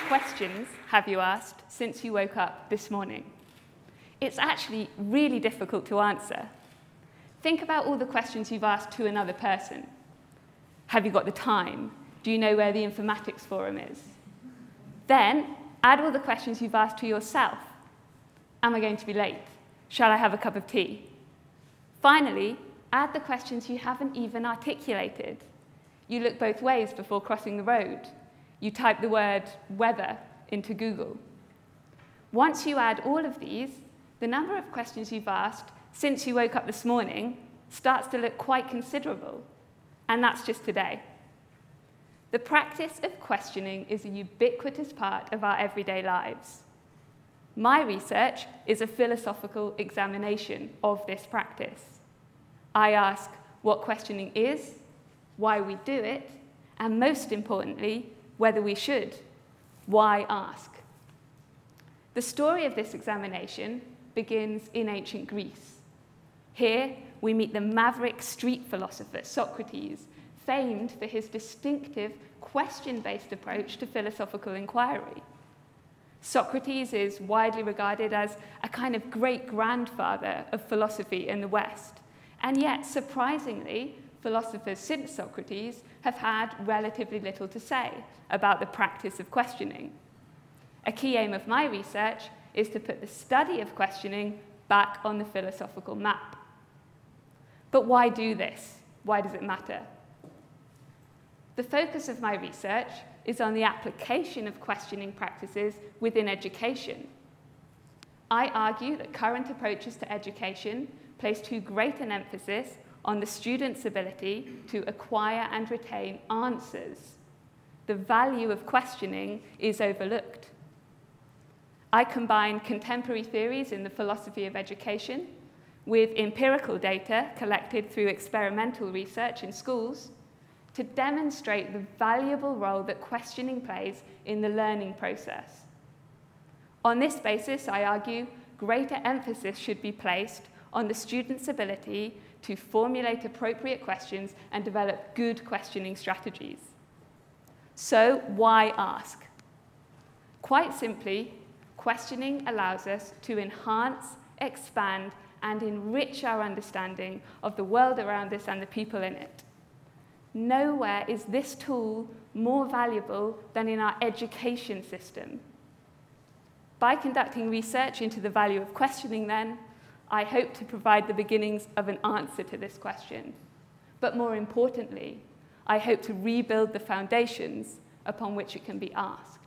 questions have you asked since you woke up this morning? It's actually really difficult to answer. Think about all the questions you've asked to another person. Have you got the time? Do you know where the Informatics forum is? Then, add all the questions you've asked to yourself. Am I going to be late? Shall I have a cup of tea? Finally, add the questions you haven't even articulated. You look both ways before crossing the road. You type the word weather into Google. Once you add all of these, the number of questions you've asked since you woke up this morning starts to look quite considerable. And that's just today. The practice of questioning is a ubiquitous part of our everyday lives. My research is a philosophical examination of this practice. I ask what questioning is, why we do it, and most importantly, whether we should. Why ask? The story of this examination begins in ancient Greece. Here, we meet the maverick street philosopher Socrates, famed for his distinctive question-based approach to philosophical inquiry. Socrates is widely regarded as a kind of great-grandfather of philosophy in the West. And yet, surprisingly, philosophers since Socrates have had relatively little to say about the practice of questioning. A key aim of my research is to put the study of questioning back on the philosophical map. But why do this? Why does it matter? The focus of my research is on the application of questioning practices within education. I argue that current approaches to education place too great an emphasis on the student's ability to acquire and retain answers. The value of questioning is overlooked. I combine contemporary theories in the philosophy of education with empirical data collected through experimental research in schools to demonstrate the valuable role that questioning plays in the learning process. On this basis, I argue greater emphasis should be placed on the student's ability to formulate appropriate questions and develop good questioning strategies. So, why ask? Quite simply, questioning allows us to enhance, expand, and enrich our understanding of the world around us and the people in it. Nowhere is this tool more valuable than in our education system. By conducting research into the value of questioning, then, I hope to provide the beginnings of an answer to this question. But more importantly, I hope to rebuild the foundations upon which it can be asked.